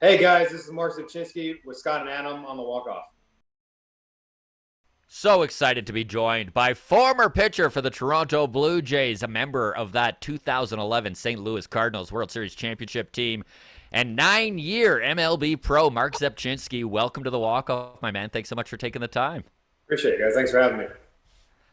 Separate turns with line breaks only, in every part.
Hey guys, this is Marc Rzepczynski with Scott and Adam on the walk-off.
So excited to be joined by former pitcher for the Toronto Blue Jays, a member of that 2011 St. Louis Cardinals World Series championship team, and 9-year MLB pro Marc Rzepczynski. Welcome to the walk-off, my man. Thanks so much for taking the time.
Appreciate it, guys. Thanks for having me.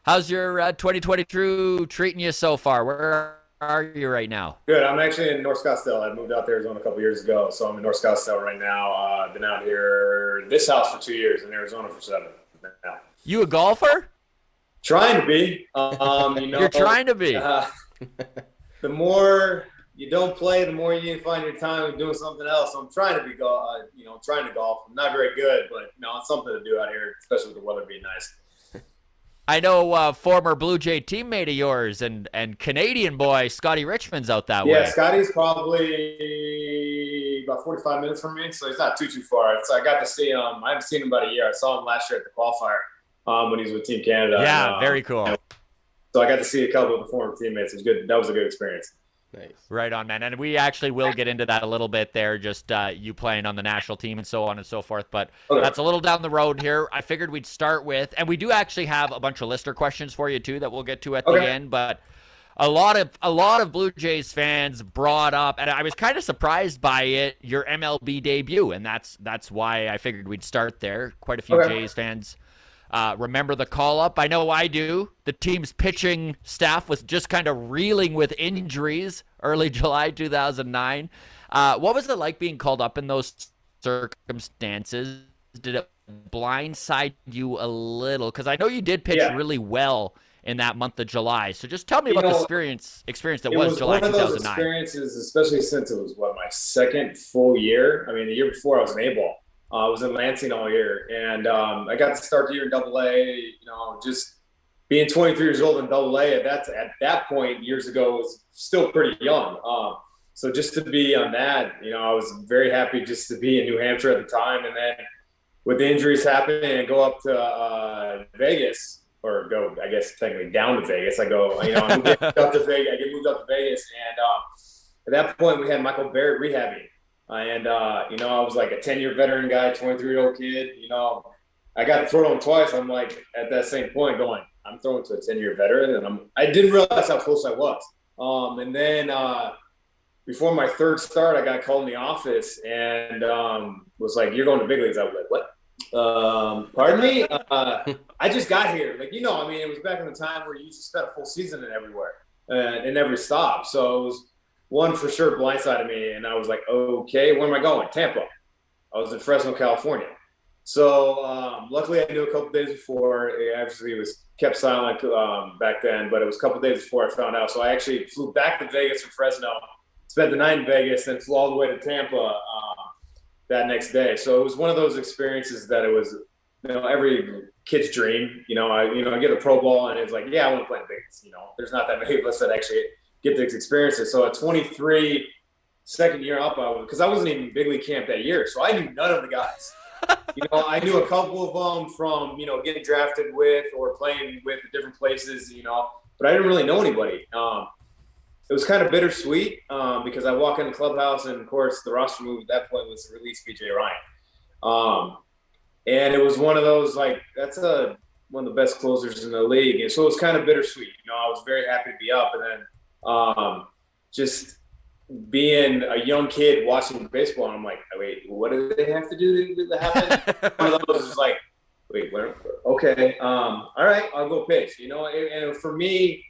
How's your 2022 treating you so far? Where are you right now?
Good. I'm actually in North Scottsdale. I moved out to Arizona a couple years ago, so I'm in North Scottsdale right now. I've been out here, this house for 2 years, in Arizona for 7 now.
You a golfer?
Trying to be.
You're trying to be.
The more you don't play, the more you need to find your time doing something else. So I'm trying to be, trying to golf. I'm not very good, but it's something to do out here, especially with the weather being nice.
I know former Blue Jay teammate of yours and Canadian boy Scotty Richmond's out that way.
Yeah, Scotty's probably about 45 minutes from me, so he's not too far. So I got to see him. I haven't seen him about a year. I saw him last year at the qualifier when he was with Team Canada.
Yeah, very cool.
So I got to see a couple of the former teammates. It was good. That was a good experience.
Nice. Right on, man. And we actually will get into that a little bit there, just you playing on the national team and so on and so forth. But that's a little down the road here. I figured we'd start with, and we do actually have a bunch of listener questions for you too that we'll get to at the end. But a lot of Blue Jays fans brought up, and I was kind of surprised by it, your MLB debut, and that's why I figured we'd start there. Quite a few Jays fans remember the call-up. I know I do. The team's pitching staff was just kind of reeling with injuries early July 2009. What was it like being called up in those circumstances? Did it blindside you a little? Because I know you did pitch really well in that month of July. So just tell me about the experience that was July 2009. It was one of those
experiences, especially since it was, my second full year. I mean, the year before I was an A-ball. I was in Lansing all year, and I got to start the year in Double-A. Just being 23 years old in Double-A at that point years ago was still pretty young. So just to be on that, I was very happy just to be in New Hampshire at the time, and then with the injuries happening and go up to Vegas, or go, I guess technically down to Vegas. I go, I get moved up to Vegas, and at that point we had Michael Barrett rehabbing. And, I was like a 10-year veteran guy, 23-year-old kid. I got thrown on twice. I'm like, at that same point going, I'm throwing to a 10-year veteran. And I didn't realize how close I was. And then before my third start, I got called in the office and was like, you're going to big leagues. I was like, what? Pardon me? I just got here. it was back in the time where you used to spend a full season in every stop. So it was, one for sure blindsided me, and I was like, okay, where am I going? Tampa. I was in Fresno, California. So luckily I knew a couple days before. It actually was kept silent back then, but it was a couple days before I found out. So I actually flew back to Vegas from Fresno, spent the night in Vegas, then flew all the way to Tampa that next day. So it was one of those experiences that it was, every kid's dream. I get a pro ball, and it's like, yeah, I want to play in Vegas. There's not that many of us that actually get these experiences. So at 23, second year up, because I wasn't even big league camp that year, so I knew none of the guys. I knew a couple of them from getting drafted with or playing with at different places, but I didn't really know anybody. It was kind of bittersweet because I walk in the clubhouse, and of course the roster move at that point was to release BJ Ryan, and it was one of those, like, that's one of the best closers in the league, and so it was kind of bittersweet. I was very happy to be up, and then just being a young kid watching baseball, and I'm like, wait, what do they have to do to happen? One of those is like, wait, where? Okay, all right, I'll go pitch. And for me,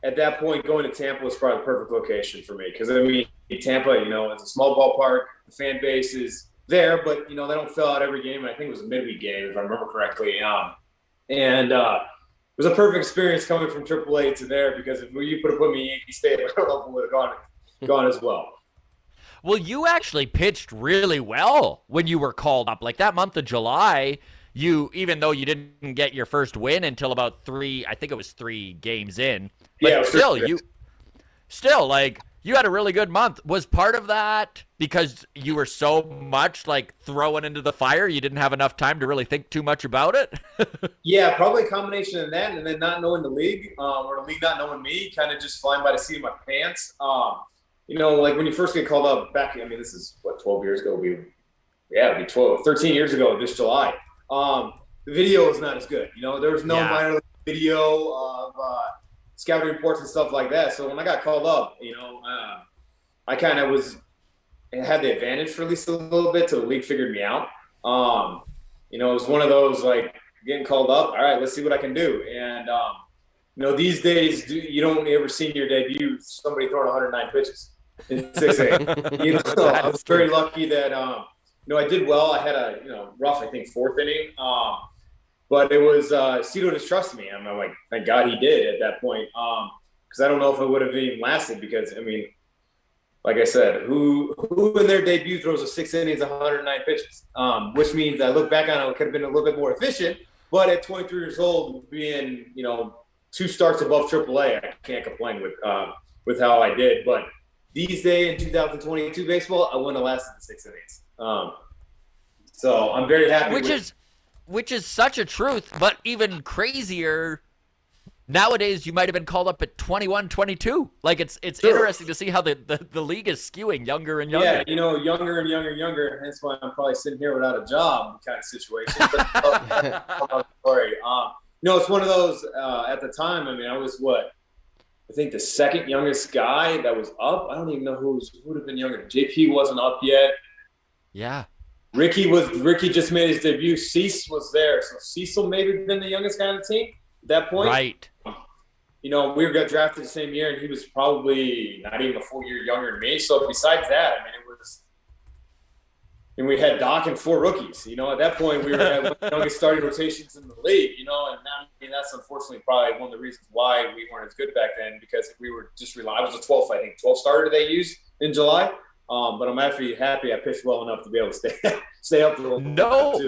at that point, going to Tampa was probably the perfect location for me because Tampa, it's a small ballpark. The fan base is there, but they don't fill out every game. I think it was a midweek game, if I remember correctly. It was a perfect experience coming from AAA to there because if you put me in Yankee Stadium, I don't know if it would have gone as well.
Well, you actually pitched really well when you were called up. Like that month of July, even though you didn't get your first win until about 3 games in, but still, like, you had a really good month. Was part of that because you were so much like throwing into the fire, you didn't have enough time to really think too much about it?
Yeah, probably a combination of that and then not knowing the league or the league not knowing me, kind of just flying by the seat of my pants. Like when you first get called up back, this is 12 years ago. it'd be 13 years ago this July. The video is not as good. There was no minor league video of scouting reports and stuff like that. So when I got called up, I kind of had the advantage for at least a little bit till the league figured me out. It was one of those like getting called up. All right, let's see what I can do. And these days you don't ever see in your debut somebody throwing 109 pitches in 6A. I was very lucky that I did well. I had a rough, I think, fourth inning. But it was Cito just trusted me. I'm like, thank God he did at that point. Because I don't know if it would have even lasted because, like I said, who in their debut throws a 6 innings, 109 pitches? Which means I look back on it could have been a little bit more efficient. But at 23 years old, being, 2 starts above AAA, I can't complain with how I did. But these days in 2022 baseball, I wouldn't have lasted the 6 innings. So I'm very happy.
Which is such a truth, but even crazier. Nowadays, you might have been called up at 21, 22. Like it's sure. Interesting to see how the league is skewing younger and younger.
Yeah, younger and younger. Hence why I'm probably sitting here without a job kind of situation. But, sorry. It's one of those. At the time, I was I think the second youngest guy that was up. I don't even know who would have been younger. JP wasn't up yet.
Yeah.
Ricky just made his debut. Cease was there, so Cecil maybe been the youngest guy on the team at that point.
Right.
We got drafted the same year, and he was probably not even a full year younger than me. So besides that, and we had Doc and 4 rookies. At that point, we were at one of the youngest starting rotations in the league. And that's unfortunately probably one of the reasons why we weren't as good back then because we were just relying. I was the 12th, I think, 12 starter they used in July. But I'm actually happy I pitched well enough to be able to stay up there.
No,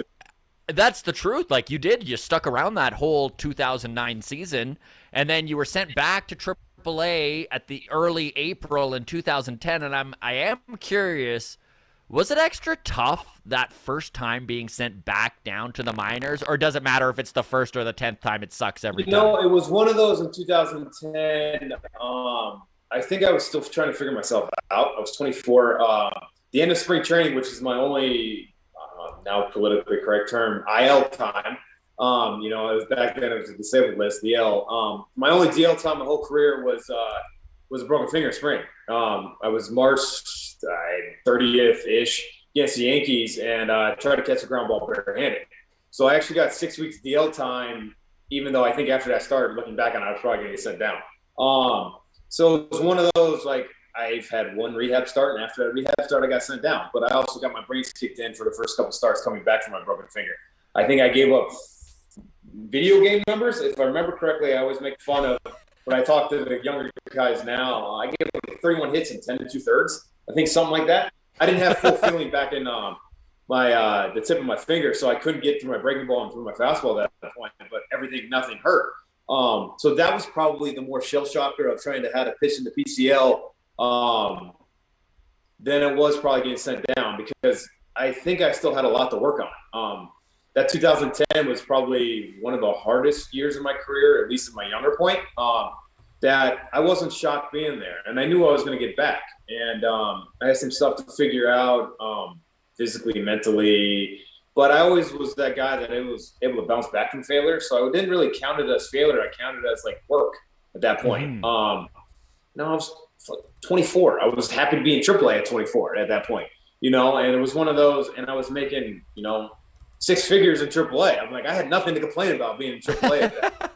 that's the truth. Like you stuck around that whole 2009 season, and then you were sent back to AAA at the early April in 2010. And I am curious, was it extra tough that first time being sent back down to the minors, or does it matter if it's the first or the 10th time? It sucks every time.
It was one of those in 2010. I think I was still trying to figure myself out. I was 24. The end of spring training, which is my only, now politically correct term, IL time. It was back then it was a disabled list, DL. My only DL time my whole career was a broken finger spring. I was March 30th-ish against the Yankees and tried to catch a ground ball barehanded. So I actually got 6 weeks DL time, even though I think after that started, looking back on it, I was probably going to get sent down. So it was one of those, like, I've had one rehab start, and after that rehab start, I got sent down. But I also got my brains kicked in for the first couple starts coming back from my broken finger. I think I gave up video game numbers. If I remember correctly, I always make fun of when I talk to the younger guys now. I gave up 31 hits in 10 2/3. I think something like that. I didn't have full feeling back in the tip of my finger, so I couldn't get through my breaking ball and through my fastball at that point. But nothing hurt. So that was probably the more shell shocker of trying to have to pitch in the PCL than it was probably getting sent down because I think I still had a lot to work on. That 2010 was probably one of the hardest years of my career, at least at my younger point, that I wasn't shocked being there. And I knew I was going to get back. And I had some stuff to figure out physically, mentally. But I always was that guy that was able to bounce back from failure. So I didn't really count it as failure. I counted it as like work at that point. I was 24. I was happy to be in AAA at 24 at that point, and it was one of those, and I was making, 6 figures in AAA. I'm like, I had nothing to complain about being in AAA at that.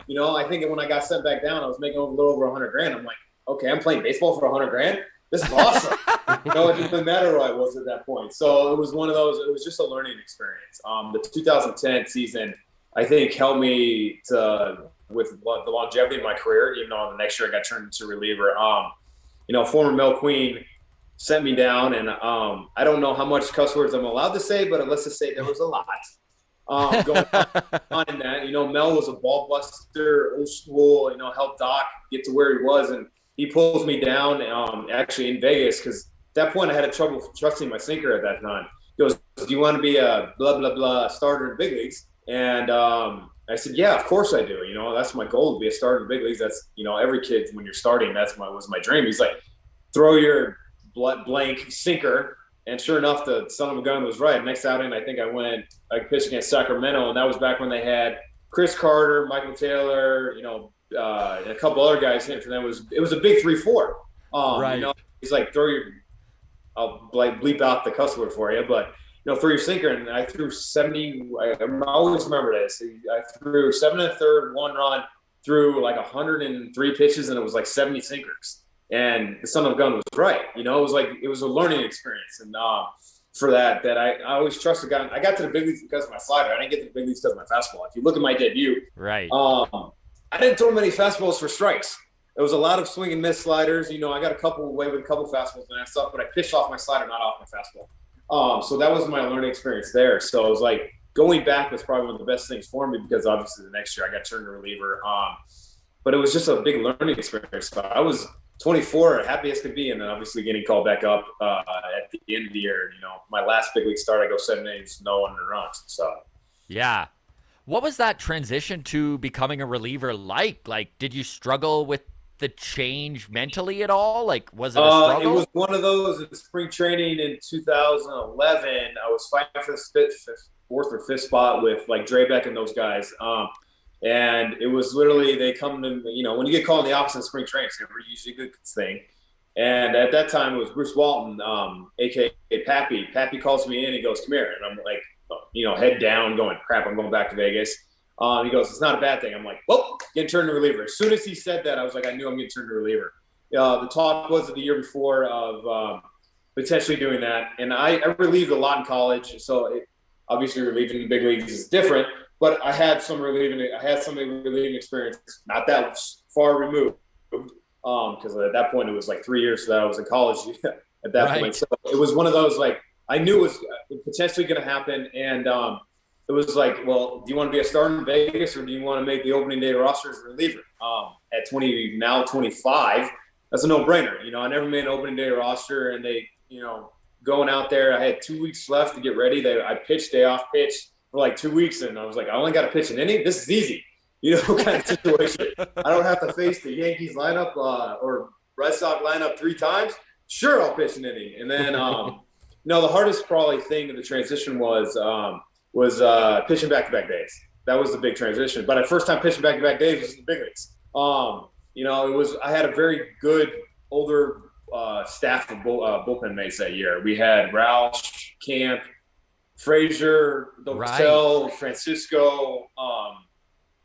I think when I got sent back down, I was making a little over $100,000. I'm like, okay, I'm playing baseball for $100,000. This is awesome. It didn't matter who I was at that point. So it was one of those. It was just a learning experience. The 2010 season, I think, helped me with the longevity of my career. Even though the next year I got turned into reliever. Former Mel Queen sent me down, and I don't know how much cuss words I'm allowed to say, but let's just say there was a lot going on in that. Mel was a ball buster, old school. Helped Doc get to where he was, and he pulls me down actually in Vegas because at that point I had trouble trusting my sinker at that time. He goes, "Do you want to be a blah blah blah starter in big leagues?" And I said, "Yeah, of course I do. That's my goal to be a starter in big leagues. That's every kid when you're starting, was my dream." He's like, "Throw your blank sinker And sure enough, the son of a gun was right. Next outing, I think I pitched against Sacramento, and that was back when they had Chris Carter, Michael Taylor, and a couple other guys hitting for them. It was a big 3-4.
Right.
He's like, I'll bleep out the cuss word for you, but throw your sinker, and I threw 70. I always remember this. I threw 7 1/3, 1 run, threw like 103 pitches, and it was like 70 sinkers. And the son of a gun was right. It was a learning experience, and for that I always trusted God. I got to the big leagues because of my slider. I didn't get to the big leagues because of my fastball. If you look at my debut,
right,
I didn't throw many fastballs for strikes. It was a lot of swing and miss sliders. I got a couple fastballs and that stuff, but I pitched off my slider, not off my fastball. So that was my learning experience there. So it was like going back was probably one of the best things for me because obviously the next year I got turned to reliever. But it was just a big learning experience. So I was 24, happy as could be, and then obviously getting called back up at the end of the year. My last big league start, I go 7 innings, no earned runs. So
yeah. What was that transition to becoming a reliever like? Like, did you struggle with the change mentally at all? Like, was it a struggle?
It was one of those in spring training in 2011. I was fighting for the fourth or fifth spot with like Drebeck and those guys. And it was literally, they come to, when you get called in the opposite spring training, it's never usually a good thing. And at that time, it was Bruce Walton, a.k.a. Pappy. Pappy calls me in, he goes, come here. And I'm like, head down, going, crap, I'm going back to Vegas. He goes, it's not a bad thing. I'm like, well, getting turned to reliever. As soon as he said that, I was like, I knew I'm getting turned to reliever. The talk was the year before of potentially doing that. And I relieved a lot in college. So obviously relieving in the big leagues is different. But I had some relieving experience, not that far removed, because at that point it was like 3 years that I was in college at that point. So it was one of those, like, I knew it was potentially going to happen, and it was like, well, do you want to be a starter in Vegas, or do you want to make the opening day roster as a reliever? At 25, that's a no-brainer. I never made an opening day roster, and they, going out there, I had 2 weeks left to get ready. I pitched, day off pitch for like 2 weeks, and I was like, I only got to pitch an inning. This is easy, kind of situation. I don't have to face the Yankees lineup or Red Sox lineup 3 times. Sure, I'll pitch an inning. And then, the hardest probably thing in the transition was pitching back-to-back days. That was the big transition. But the first time pitching back-to-back days was in the big leagues. I had a very good older staff of bullpen mates that year. We had Roush, Camp, Frazier, Dotel, Francisco,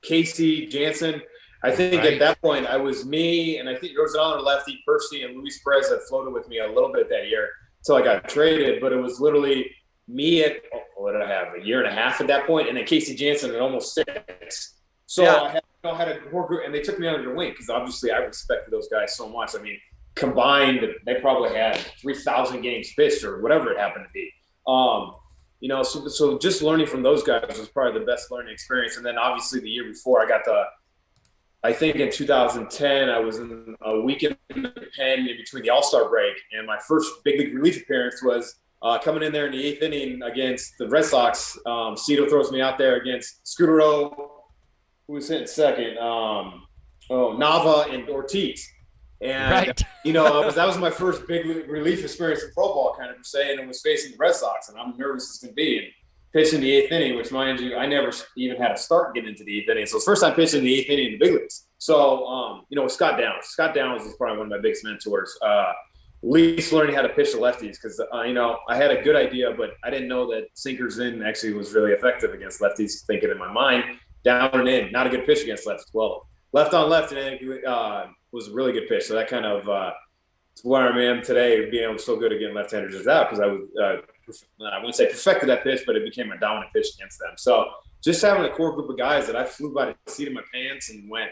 Casey, Jansen. I think at that point I was me, and I think there was another lefty, Percy, and Luis Perez that floated with me a little bit that year until I got traded. But it was literally me at, what did I have, a year and a half at that point, and then Casey Jansen at almost 6. So I had a core group, and they took me under their wing because obviously I respected those guys so much. I mean, combined, they probably had 3,000 games pitched or whatever it happened to be. So just learning from those guys was probably the best learning experience. And then obviously the year before, I think in 2010, I was in a weekend in the pen in between the All-Star break, and my first big league relief appearance was coming in there in the 8th inning against the Red Sox. Cito throws me out there against Scudero, who was hitting second, Nava, and Ortiz. And, that was my first big relief experience in pro ball, kind of per se, and it was facing the Red Sox, and I'm nervous as can be. And pitching the 8th inning, which, mind you, I never even had a start getting into the 8th inning. So it's the first time pitching the 8th inning in the big leagues. So, Scott Downs. Scott Downs is probably one of my biggest mentors. At least learning how to pitch to lefties because, I had a good idea, but I didn't know that sinkers in actually was really effective against lefties, thinking in my mind, down and in, not a good pitch against lefties. Well, left on left and was a really good pitch. So that kind of it's where I am today, being able to so good at getting left-handers out because I wouldn't say perfected that pitch, but it became a dominant pitch against them. So just having a core group of guys that I flew by the seat of my pants and went,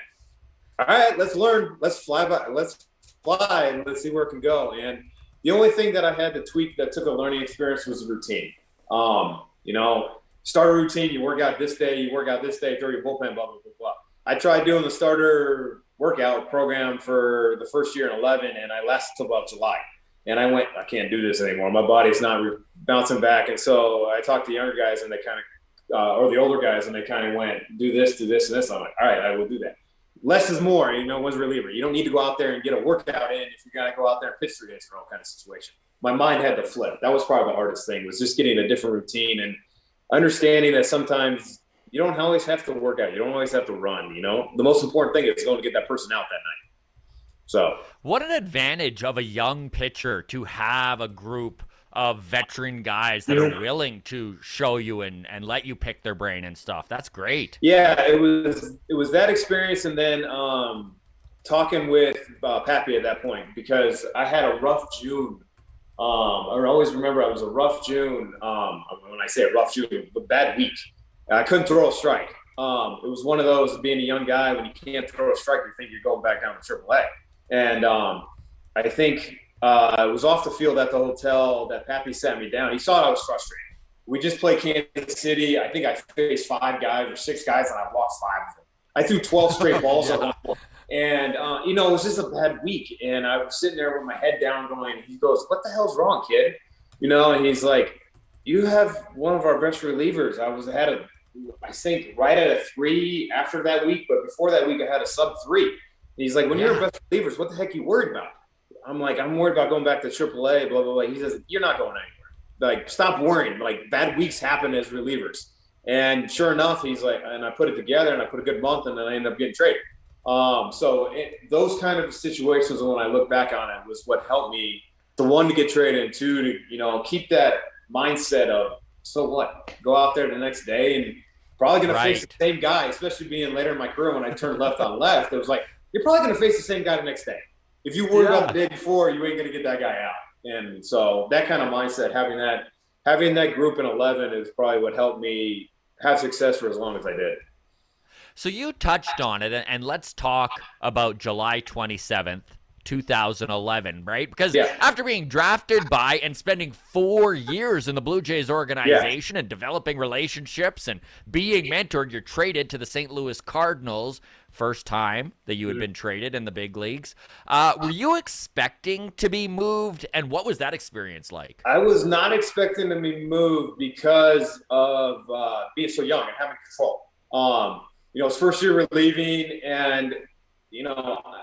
all right, let's learn, let's fly, and let's see where it can go. And the only thing that I had to tweak that took a learning experience was the routine. Start a routine, you work out this day, throw your bullpen, blah, blah, blah, blah. I tried doing the starter workout program for the first year in 11, and I lasted till about July. And I went, I can't do this anymore. My body's not bouncing back. And so I talked to younger guys, and they kind of, or the older guys, and they kind of went, do this, and this. I'm like, all right, I will do that. Less is more, one's reliever. You don't need to go out there and get a workout in if you got to go out there and pitch 3 days in a row kind of situation. my mind had to flip. That was probably the hardest thing, was just getting a different routine and understanding that sometimes you don't always have to work out. You don't always have to run, The most important thing is going to get that person out that night. So
what an advantage of a young pitcher to have a group of veteran guys that are willing to show you and let you pick their brain and stuff. That's great.
Yeah, it was that experience, and then talking with Pappy at that point, because I had a rough June. I always remember it was a rough June. When I say a rough June, a bad week. I couldn't throw a strike. It was one of those, being a young guy, when you can't throw a strike, you think you're going back down to AAA. And I think it was off the field at the hotel that Pappy sat me down. He saw I was frustrated. We just played Kansas City. I think I faced 5 guys or 6 guys, and I lost 5 of them. I threw 12 straight balls at one. And, it was just a bad week. And I was sitting there with my head down going, he goes, "What the hell's wrong, kid?" And he's like, "You have one of our best relievers." I think right at a 3 after that week, but before that week I had a sub 3. He's like, "When you're a best relievers, what the heck are you worried about?" I'm like, "I'm worried about going back to AAA, blah, blah, blah." He says, "You're not going anywhere. Like, stop worrying. Like, bad weeks happen as relievers." And sure enough, he's like, and I put it together, and I put a good month, and then I ended up getting traded. Those kind of situations, when I look back on it, was what helped me, to 1, to get traded, and 2, to, keep that mindset of, so what? Go out there the next day and probably going to face the same guy, especially being later in my career when I turned left on left. It was like, you're probably going to face the same guy the next day. If you worry about the day before, you ain't going to get that guy out. And so that kind of mindset, having that group in 11 is probably what helped me have success for as long as I did.
So you touched on it, and let's talk about July 27th, 2011, right? Because after being drafted by and spending 4 years in the Blue Jays organization and developing relationships and being mentored, you're traded to the St. Louis Cardinals. First time that you had been traded in the big leagues. Were you expecting to be moved, and what was that experience like?
I was not expecting to be moved because of being so young and having control. It's first year relieving, and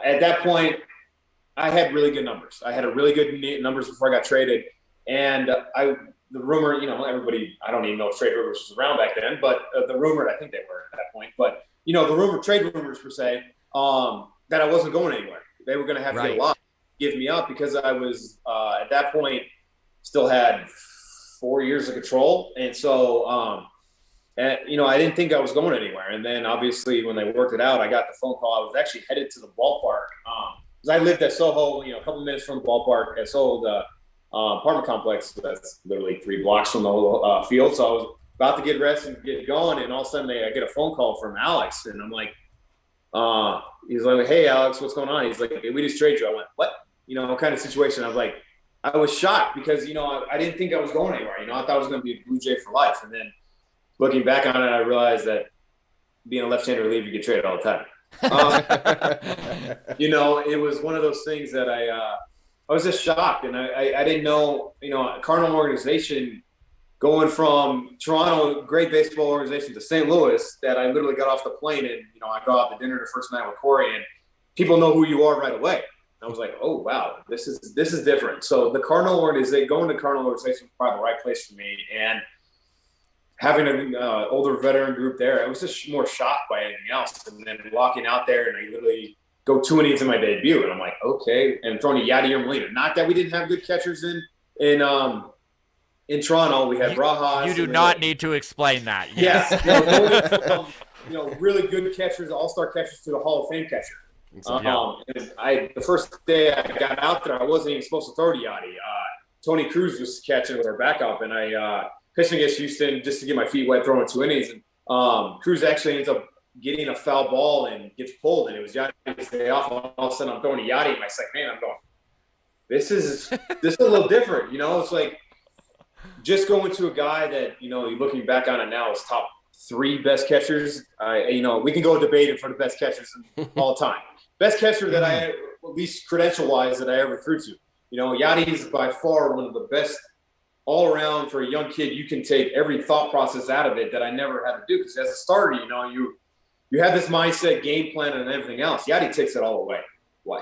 at that point, I had really good numbers. I had a really good numbers before I got traded, and the rumor, everybody, I don't even know if trade rumors was around back then, but the rumor, I think they were at that point, but trade rumors per se, that I wasn't going anywhere. They were going to have to get a lot, give me up, because I was at that point still had 4 years of control, and so. I didn't think I was going anywhere. And then obviously when they worked it out, I got the phone call. I was actually headed to the ballpark because I lived at Soho, a couple minutes from the ballpark at Soho, the apartment complex. That's literally 3 blocks from the whole field. So I was about to get rest and get going. And all of a sudden I get a phone call from Alex. And I'm like, he's like, "Hey, Alex, what's going on?" He's like, "Hey, we just traded you." I went, "What?" Kind of situation. I was like, I was shocked because, I didn't think I was going anywhere. I thought I was going to be a Blue Jay for life. And then looking back on it, I realized that being a left-hander reliever, you get traded all the time. It was one of those things that I was just shocked, and I didn't know, a Cardinal organization going from Toronto, great baseball organization, to St. Louis, that I literally got off the plane and, I go out to dinner the first night with Corey, and people know who you are right away. I was like, oh, wow, this is different. So the Cardinal organization, going to Cardinal organization was probably the right place for me, and having an older veteran group there, I was just more shocked by anything else. And then walking out there, and I literally go 2 innings in my debut, and I'm like, okay, and throwing a Yadier Molina. Not that we didn't have good catchers in Toronto. We had Brajas.
You do not need to explain that.
Yes. Really good catchers, all-star catchers, to the Hall of Fame catcher. And the first day I got out there, I wasn't even supposed to throw to Yadi. Tony Cruz was catching with our backup, and I pitching against Houston just to get my feet wet, throwing 2 innings. And Cruz actually ends up getting a foul ball and gets pulled. And it was Yadi's day off. All of a sudden, I'm throwing to Yadi, and my second man, I'm going, this is a little different. It's like just going to a guy that, looking back on it now, is top 3 best catchers. We can go debating for the best catchers all the time. Best catcher that I, at least credential-wise, that I ever threw to. Yadi is by far one of the best all around for a young kid. You can take every thought process out of it that I never had to do, because as a starter, you have this mindset, game plan, and everything else. Yadi takes it all away.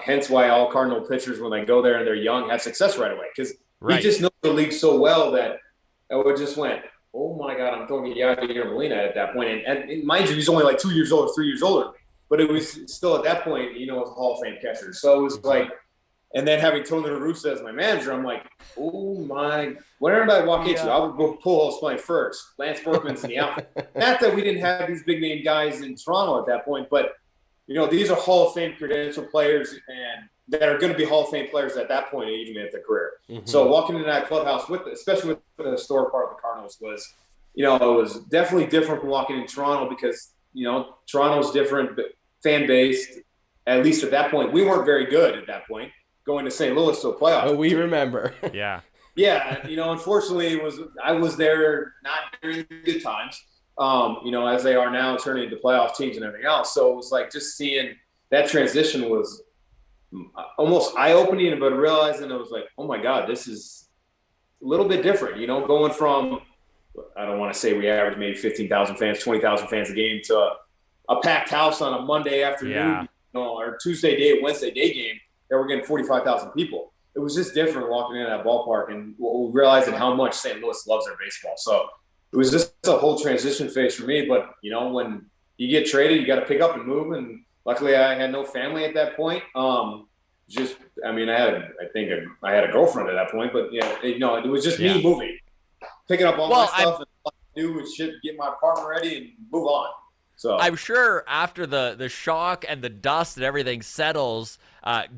Hence why all Cardinal pitchers, when they go there and they're young, have success right away, because
Right.
He just knows the league so well that I just went, oh my God, I'm throwing Yadier Molina at that point. And mind you, he's only like 2 years old, 3 years older than me. But it was still at that point, you know, it was a Hall of Fame catcher. So it was like, and then having Tony La Russa as my manager, I'm like, oh my, whenever I walk into, I would go Pujols playing first. Lance Berkman's in the outfield. Not that we didn't have these big name guys in Toronto at that point, but you know, these are Hall of Fame credential players and that are going to be Hall of Fame players at that point, even at their career. So walking into that clubhouse especially with the historic part of the Cardinals was, you know, it was definitely different from walking in Toronto because, you know, Toronto's different fan based. At least at that point, we weren't very good at that point. Going to St. Louis to a playoff.
Oh, we remember.
Yeah.
Yeah, you know, unfortunately, I was there not during the good times, you know, as they are now turning into playoff teams and everything else. So it was like just seeing that transition was almost eye-opening, but realizing it was like, oh my God, this is a little bit different, you know, going from, I don't want to say we average maybe 15,000 fans, 20,000 fans a game to a packed house on a Monday afternoon, you know, or Tuesday day, Wednesday day game. We're getting 45,000 people. It was just different walking into that ballpark and realizing how much St. Louis loves their baseball. So it was just a whole transition phase for me. But, you know, when you get traded, you got to pick up and move. And luckily I had no family at that point. I think I had a girlfriend at that point, but yeah, you know, it was just me moving, picking up all my stuff and all I do was shit, get my apartment ready and move on. So
I'm sure after the shock and the dust and everything settles,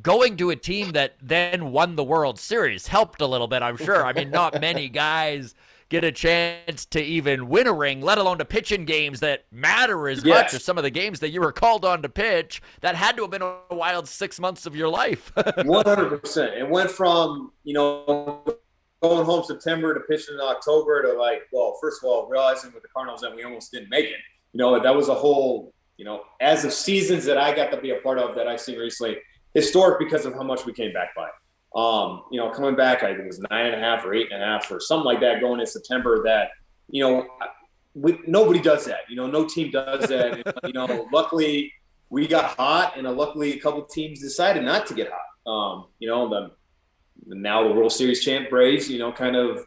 going to a team that then won the World Series helped a little bit, I'm sure. I mean, not many guys get a chance to even win a ring, let alone to pitch in games that matter as much as some of the games that you were called on to pitch. That had to have been a wild 6 months of your life.
100%. It went from, you know, going home September to pitching in October to like, well, first of all, realizing with the Cardinals that we almost didn't make it. You know, that was a whole, you know, as of seasons that I got to be a part of that I've seen recently, historic because of how much we came back by. You know, coming back, I think it was 9.5 or 8.5 or something like that going in September that, you know, nobody does that. You know, no team does that. And, you know, luckily we got hot and luckily a couple teams decided not to get hot. You know, now the World Series champ Braves, you know, kind of,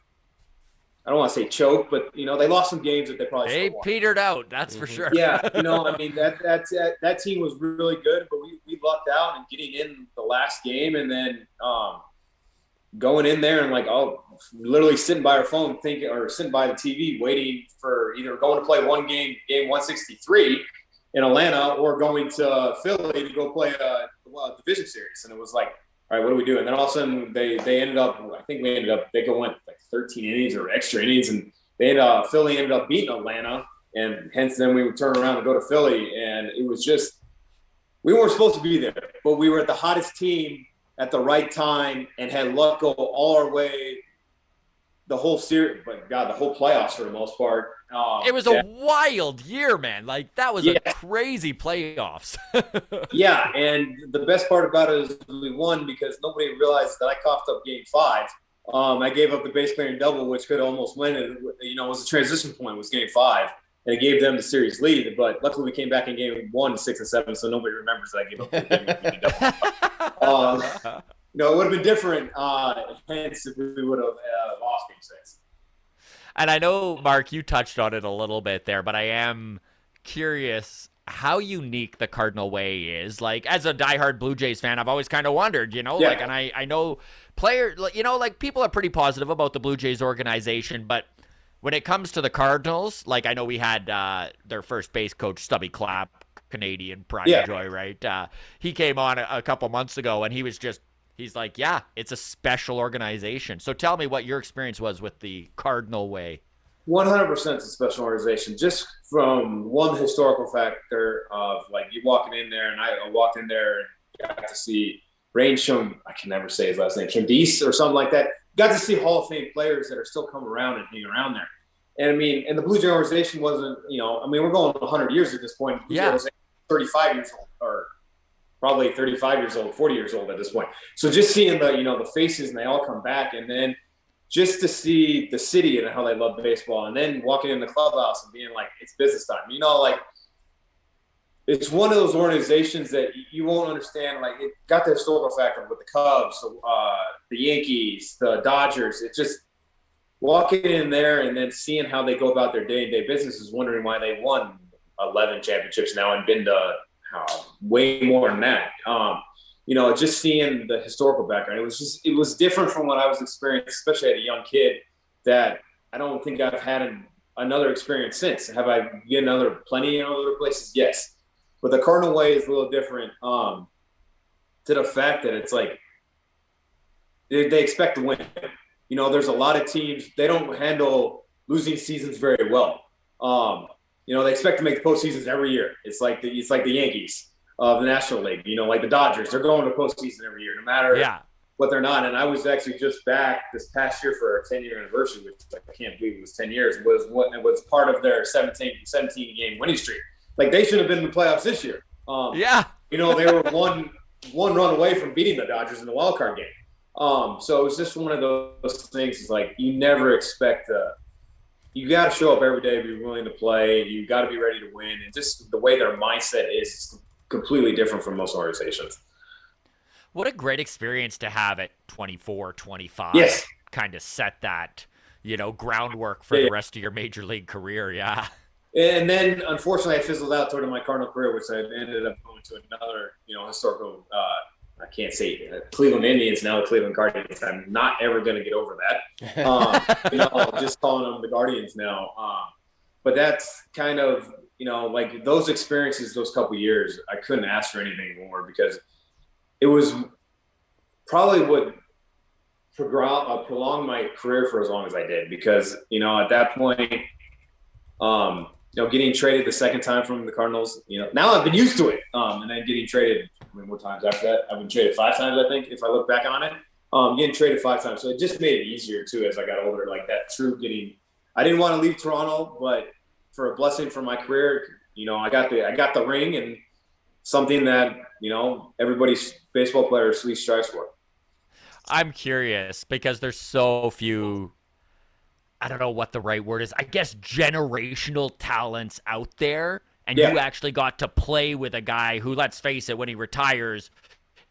I don't want to say choke, but you know they lost some games that they probably should have won.
Petered out, that's for sure.
Yeah, you know, I mean that team was really good, but we lucked out and getting in the last game, and then going in there and like literally sitting by our phone thinking or sitting by the TV waiting for either going to play one game 163 in Atlanta or going to Philly to go play a division series, and it was like, all right, what do we do? And then all of a sudden they ended up, I think they went like 13 innings or extra innings, and Philly ended up beating Atlanta, and hence then we would turn around and go to Philly, and it was just, we weren't supposed to be there, but we were at the hottest team at the right time and had luck go all our way the whole series, but God, the whole playoffs for the most part.
It was a wild year, man. Like that was a crazy playoffs.
Yeah, and the best part about it is we won because nobody realized that I coughed up Game 5. I gave up the base clearing double, which could almost win it. You know, it was a transition point. It was Game 5, and it gave them the series lead. But luckily, we came back in Game 1, 6 and 7, so nobody remembers that I gave up the game clearing double. No, it would have been different. Hence, if we would have lost Game 6.
And I know, Mark, you touched on it a little bit there, but I am curious how unique the Cardinal way is. Like, as a diehard Blue Jays fan, I've always kind of wondered, you know, like, and I know players, you know, like people are pretty positive about the Blue Jays organization, but when it comes to the Cardinals, like I know we had their first base coach, Stubby Clapp, Canadian pride and joy, right? He came on a couple months ago and he's like, yeah, it's a special organization. So tell me what your experience was with the Cardinal way.
100% it's a special organization. Just from one historical factor of like you walking in there, and I walked in there and got to see Rain Shum, I can never say his last name, Candice or something like that. Got to see Hall of Fame players that are still coming around and hanging around there. And I mean, and the Blue Jay organization wasn't, you know, I mean, we're going 100 years at this point. Blue Jay was 35 years old, or probably 35 years old, 40 years old at this point. So just seeing the, you know, the faces and they all come back, and then just to see the city and how they love baseball, and then walking in the clubhouse and being like, it's business time. You know, like it's one of those organizations that you won't understand. Like, it got the historical factor with the Cubs, the Yankees, the Dodgers. It's just walking in there and then seeing how they go about their day-to-day business is wondering why they won 11 championships now and been to way more than that. Just seeing the historical background, it was different from what I was experiencing, especially as a young kid, that I don't think I've had another experience since. Have I been plenty in other places? Yes. But the Cardinal way is a little different to the fact that it's like they expect to win. There's a lot of teams, they don't handle losing seasons very well. They expect to make the postseasons every year. It's like the Yankees of the National League, like the Dodgers. They're going to postseason every year, no matter what they're not. And I was actually just back this past year for our 10-year anniversary, which I can't believe it was 10 years. It was part of their 17-game winning streak. Like, they should have been in the playoffs this year. They were one run away from beating the Dodgers in the wild card game. So it's just one of those things. It's like, you never expect you got to show up every day, be willing to play. You got to be ready to win. And just the way their mindset is completely different from most organizations.
What a great experience to have at 24, 25.
Yes.
Kind of set that, groundwork for the rest of your major league career. Yeah.
And then, unfortunately, I fizzled out toward my Cardinal career, which I ended up going to another, historical, I can't say Cleveland Indians, now the Cleveland Guardians. I'm not ever going to get over that. Just calling them the Guardians now. But that's kind of, like those experiences, those couple years, I couldn't ask for anything more, because it was probably what prolonged my career for as long as I did. Because, at that point, getting traded the second time from the Cardinals, now I've been used to it. And then getting traded, more times after that? I've been traded 5 times, I think, if I look back on it. Getting traded 5 times. So it just made it easier, too, as I got older. Like, that I didn't want to leave Toronto, but for a blessing for my career, I got the ring, and something that, everybody's baseball player at least strives for.
I'm curious, because there's so few, I don't know what the right word is, I guess generational talents out there, and you actually got to play with a guy who, let's face it, when he retires,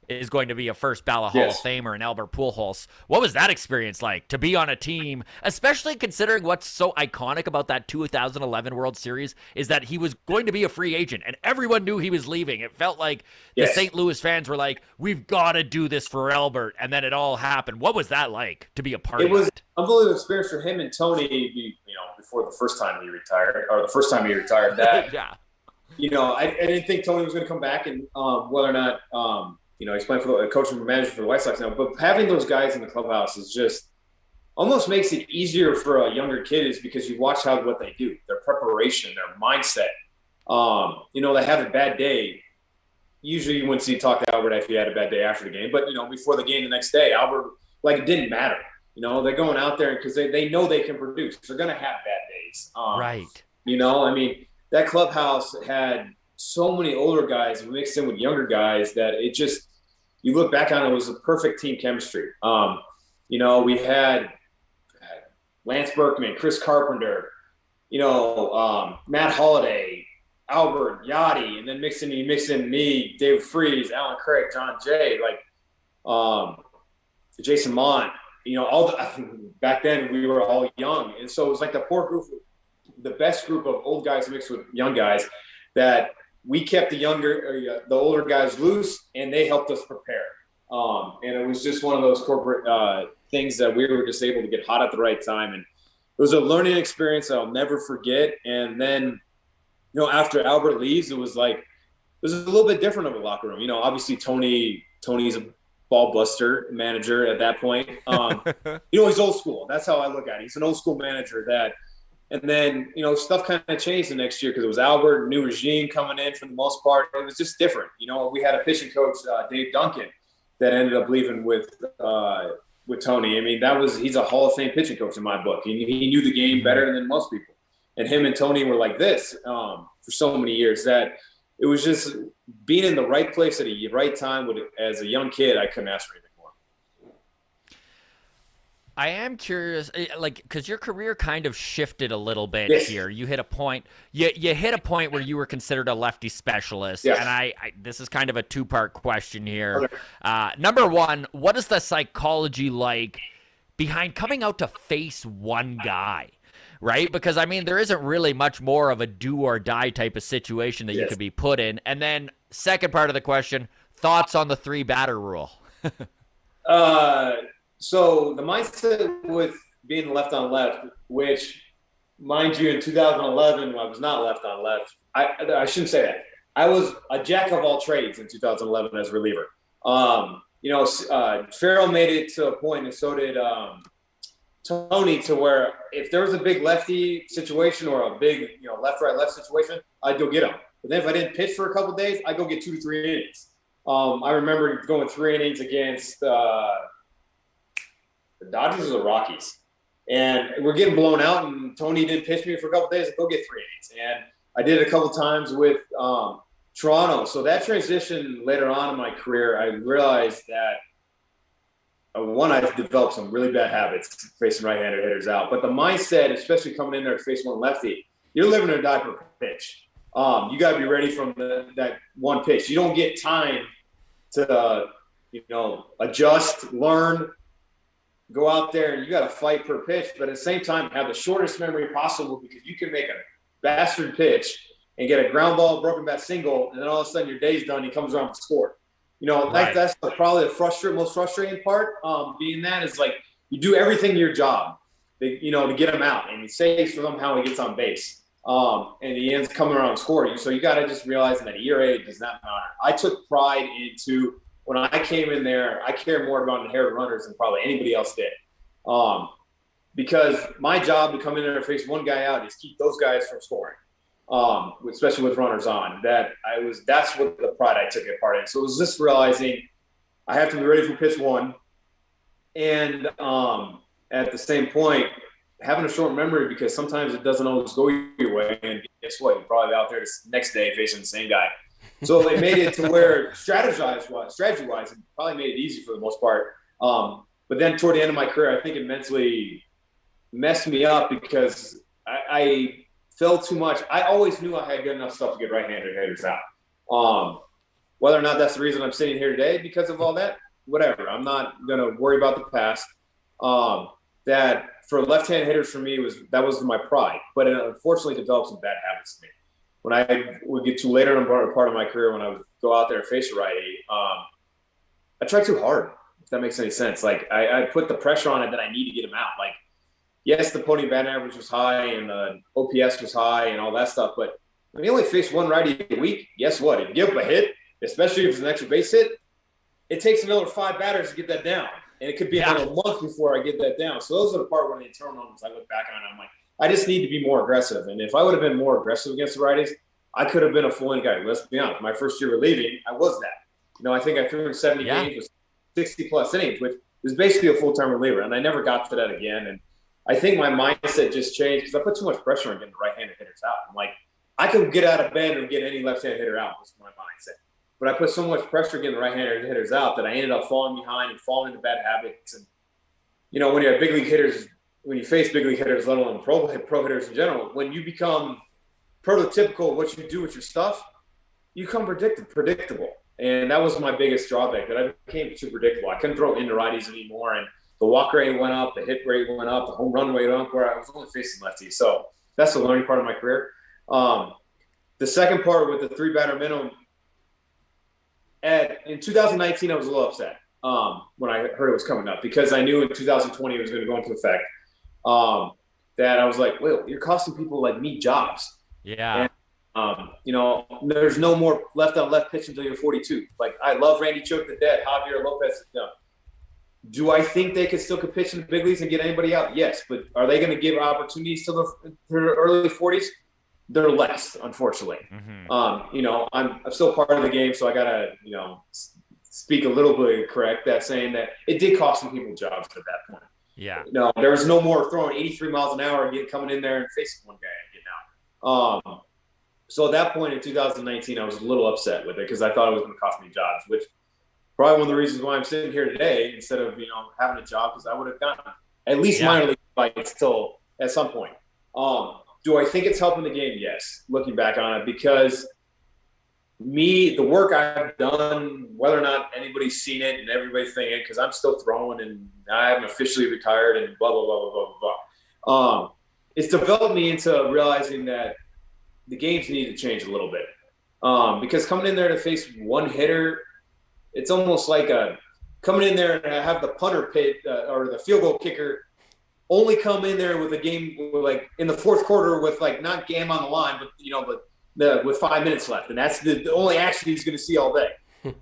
is going to be a first ballot Hall of Famer in Albert Pujols. What was that experience like, to be on a team, especially considering what's so iconic about that 2011 World Series is that he was going to be a free agent, and everyone knew he was leaving. It felt like the St. Louis fans were like, we've got to do this for Albert, and then it all happened. What was that like, to be a part of it? It was
an unbelievable experience for him and Tony, before the first time he retired, that, I didn't think Tony was going to come back, and whether or not, he's playing for the coach and manager for the White Sox now. But having those guys in the clubhouse is just almost makes it easier for a younger kid, is because you watch what they do, their preparation, their mindset. They have a bad day. Usually you wouldn't see talk to Albert if he had a bad day after the game. But, before the game the next day, Albert, it didn't matter. They're going out there because they know they can produce. They're going to have bad days.
Right.
That clubhouse had so many older guys mixed in with younger guys that it just, you look back on it, was a perfect team chemistry. We had Lance Berkman, Chris Carpenter, Matt Holliday, Albert, Yachty, and then mix in me, Dave Freese, Alan Craig, John Jay, Jason Mont. Back then we were all young, and so it was like the best group of old guys mixed with young guys, that we kept the older guys loose, and they helped us prepare. And it was just one of those corporate things that we were just able to get hot at the right time. And it was a learning experience that I'll never forget. And then, after Albert leaves, it was a little bit different of a locker room. Obviously Tony's a ball buster manager at that point. He's old school. That's how I look at it. He's an old school manager and then, stuff kind of changed the next year because it was Albert, new regime coming in for the most part. It was just different. We had a pitching coach, Dave Duncan, that ended up leaving with Tony. He's a Hall of Fame pitching coach in my book. He knew the game better than most people. And him and Tony were like this for so many years, that it was just being in the right place at the right time. As a young kid, I couldn't ask for anything more.
I am curious, like, because your career kind of shifted a little bit
Yes.
here. You hit a point, you hit a point where you were considered a lefty specialist,
Yes.
and this is kind of a two-part question here.
Okay.
Number one, what is the psychology like behind coming out to face one guy? Right? Because I mean, there isn't really much more of a do or die type of situation that you
Yes.
could be put in. And then, second part of the question, thoughts on the three batter rule?
Uh, so the mindset with being left on left, which, mind you, in 2011, I was not left on left. I shouldn't say that. I was a jack of all trades in 2011 as a reliever. Farrell made it to a point, and so did Tony, to where if there was a big lefty situation or a big, left, right, left situation, I'd go get him. But then if I didn't pitch for a couple of days, I'd go get 2 to 3 innings. I remember going 3 innings against the Dodgers or the Rockies. And we're getting blown out, and Tony didn't pitch me for a couple of days. I'd go get 3 innings. And I did it a couple times with Toronto. So that transition later on in my career, I realized that, one, I developed some really bad habits facing right-handed hitters out. But the mindset, especially coming in there to face one lefty, you're living or die per pitch. You got to be ready from that one pitch. You don't get time to, adjust, learn, go out there, and you got to fight per pitch. But at the same time, have the shortest memory possible, because you can make a bastard pitch and get a ground ball, broken bat single, and then all of a sudden your day's done. He comes around to score.
Right.
That's probably the most frustrating part. Being that is, like, you do everything in your job, to get him out, and he saves for them how he gets on base. And he ends coming around and scoring. So you got to just realize that ERA does not matter. I took pride into, when I came in there, I cared more about inherited runners than probably anybody else did. Because my job to come in there and face one guy out is keep those guys from scoring. Especially with runners on. That's what the pride I took it part in. So it was just realizing I have to be ready for pitch one, and at the same point, having a short memory, because sometimes it doesn't always go your way, and guess what? You're probably out there the next day facing the same guy. So it made it to where strategy-wise, it probably made it easy for the most part. But then toward the end of my career, I think it mentally messed me up, because I fell too much. I always knew I had good enough stuff to get right-handed hitters out. Whether or not that's the reason I'm sitting here today because of all that, whatever. I'm not going to worry about the past. That for left-hand hitters, for me, that was my pride. But it unfortunately developed some bad habits to me. When I would get to later in part of my career, when I would go out there and face a righty, I tried too hard, if that makes any sense. Like, I put the pressure on it that I need to get him out. Like, yes, the podium batting average was high and the OPS was high and all that stuff, but when you only face one righty a week, guess what? If you give up a hit, especially if it's an extra base hit, it takes another 5 batters to get that down. And it could be another month before I get that down. So those are the part where the internal moments I look back on, I'm like, I just need to be more aggressive. And if I would have been more aggressive against the righties, I could have been a full-in guy. Let's be honest. My first year relieving, I was that. I think I threw in 70 games with 60-plus innings, which was basically a full-time reliever. And I never got to that again. And I think my mindset just changed because I put too much pressure on getting the right-handed hitters out. I'm like, I can get out of bed and get any left-handed hitter out. Was my mindset. But I put so much pressure getting the right-handed hitters out that I ended up falling behind and falling into bad habits. And, when you're big league hitters, when you face big league hitters, let alone pro hitters in general, when you become prototypical of what you do with your stuff, you become predictable. And that was my biggest drawback, that I became too predictable. I couldn't throw into righties anymore. And the walk rate went up, the hit rate went up, the home run rate went up, where I was only facing lefties. So that's the learning part of my career. The second part with the 3-batter minimum, in 2019, I was a little upset when I heard it was coming up, because I knew in 2020 it was going to go into effect. That I was like, well, you're costing people like me jobs.
Yeah.
And, there's no more left-on-left pitch until you're 42. Like, I love Randy Choke to death, Javier Lopez. Do I think they could still pitch in the big leagues and get anybody out? Yes. But are they going to give opportunities to their early 40s? They're less, unfortunately.
Mm-hmm.
I'm still part of the game, so I got to, speak a little bit correct that saying that it did cost some people jobs at that point.
Yeah.
No, there was no more throwing 83 miles an hour and coming in there and facing one guy and getting out. So at that point in 2019, I was a little upset with it because I thought it was going to cost me jobs, which probably one of the reasons why I'm sitting here today instead of, having a job, because I would have gotten at least minor league fights till at some point. Do I think it's helping the game? Yes, looking back on it, because the work I've done, whether or not anybody's seen it and everybody's thinking, because I'm still throwing and I haven't officially retired and blah, blah, blah, blah, blah, blah. It's developed me into realizing that the games need to change a little bit. Because coming in there to face one hitter, it's almost like coming in there and have the punter pit or the field goal kicker only come in there with a game like in the fourth quarter with like not game on the line, but with 5 minutes left, and that's the only action he's going to see all day. And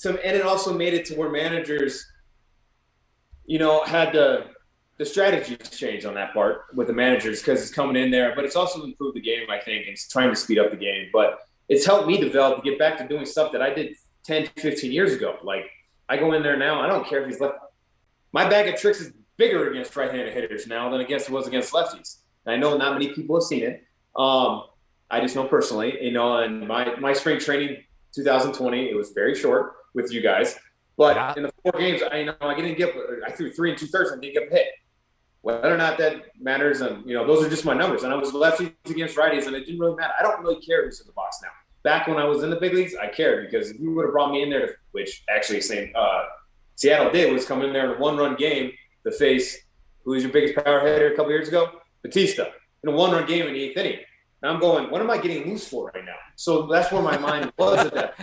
it also made it to where managers, had the strategies change on that part with the managers because it's coming in there, but it's also improved the game, I think, and it's trying to speed up the game. But it's helped me develop to get back to doing stuff that I did 10, 15 years ago. Like I go in there now, I don't care if he's left. My bag of tricks is bigger against right-handed hitters now than it was against lefties. And I know not many people have seen it. I just know personally, and my spring training 2020, it was very short with you guys. But in the 4 games, I threw 3 2/3 and didn't get a hit. Whether or not that matters, and those are just my numbers. And I was lefties against righties, and it didn't really matter. I don't really care who's in the box now. Back when I was in the big leagues, I cared because if you would have brought me in there, which actually Seattle did, was come in there in a 1-run game to face who was your biggest power hitter a couple years ago, Batista, in a 1-run game in the 8th inning. And I'm going, what am I getting loose for right now? So that's where my mind was at that.